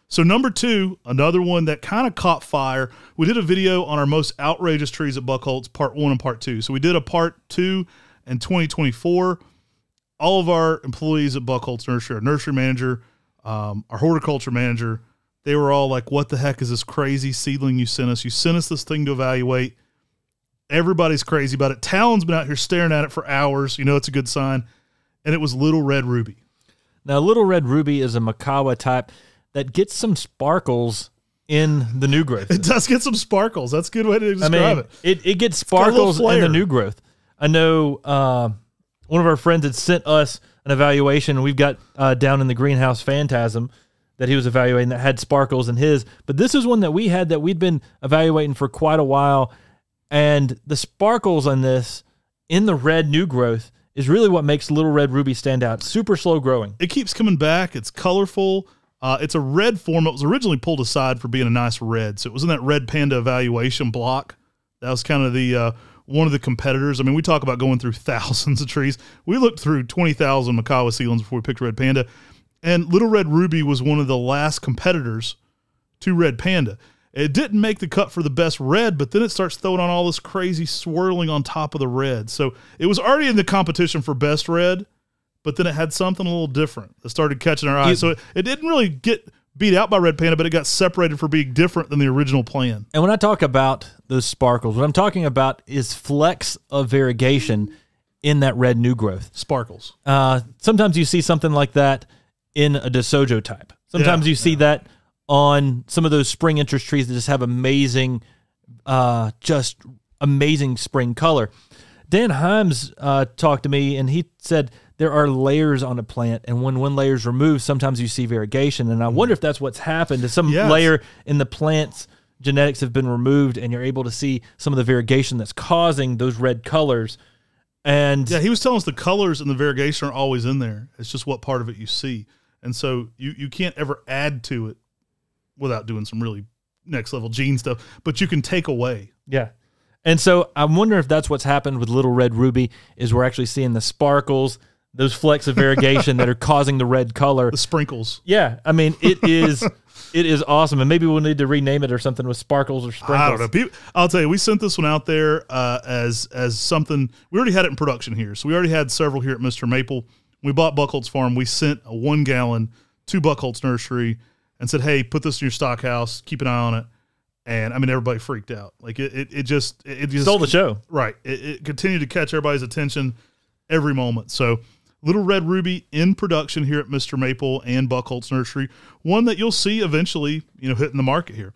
So number 2, another one that kind of caught fire. We did a video on our most outrageous trees at Buckholz, part 1 and part 2. So we did a part 2 in 2024. All of our employees at Buckholz Nursery, our nursery manager, our horticulture manager, they were all like, what the heck is this crazy seedling you sent us? You sent us this thing to evaluate. Everybody's crazy about it. Talon's been out here staring at it for hours. You know, it's a good sign. And it was Little Red Ruby. Now, Little Red Ruby is a Mikawa type that gets some sparkles in the new growth. It does get some sparkles. That's a good way to describe it. It gets sparkles in the new growth. I know one of our friends had sent us an evaluation. We've got down in the greenhouse Phantasm that he was evaluating that had sparkles in his. But this is one that we had that we'd been evaluating for quite a while. And the sparkles on this in the red new growth is really what makes Little Red Ruby stand out. Super slow growing. It keeps coming back. It's colorful. It's a red form. It was originally pulled aside for being a nice red. So it was in that Red Panda evaluation block. That was kind of the one of the competitors. I mean, we talk about going through thousands of trees. We looked through 20,000 Mikawa seedlings before we picked Red Panda. And Little Red Ruby was one of the last competitors to Red Panda. It didn't make the cut for the best red, but then it starts throwing on all this crazy swirling on top of the red. So it was already in the competition for best red, but then it had something a little different that started catching our eye. So it didn't really get beat out by Red Panda, but it got separated for being different than the original plan. And when I talk about those sparkles, what I'm talking about is flecks of variegation in that red new growth. Sparkles. Sometimes you see something like that in a DeSojo type. Sometimes you see that on some of those spring interest trees that just have amazing, just amazing spring color. Dan Himes talked to me, and he said there are layers on a plant, and when one layer is removed, sometimes you see variegation. And I wonder if that's what's happened. Is some layer in the plant's genetics have been removed, and you're able to see some of the variegation that's causing those red colors. And yeah, he was telling us the colors and the variegation are always in there. It's just what part of it you see. And so you can't ever add to it without doing some really next level gene stuff, but you can take away. Yeah. And so I wonder if that's what's happened with Little Red Ruby is we're actually seeing the sparkles, those flecks of variegation that are causing the red color. The sprinkles. Yeah. I mean, it is awesome. And maybe we'll need to rename it or something with sparkles or sprinkles. I don't know. I'll tell you, we sent this one out there as something. We already had it in production here. So we already had several here at MrMaple. We bought Buckholz Farm. We sent a 1 gallon to Buckholz Nursery and said, hey, put this in your stock house, keep an eye on it. And I mean, everybody freaked out. Like it just stole the show. Right. It continued to catch everybody's attention every moment. So Little Red Ruby in production here at MrMaple and Buckholz Nursery, one that you'll see eventually, hitting the market here.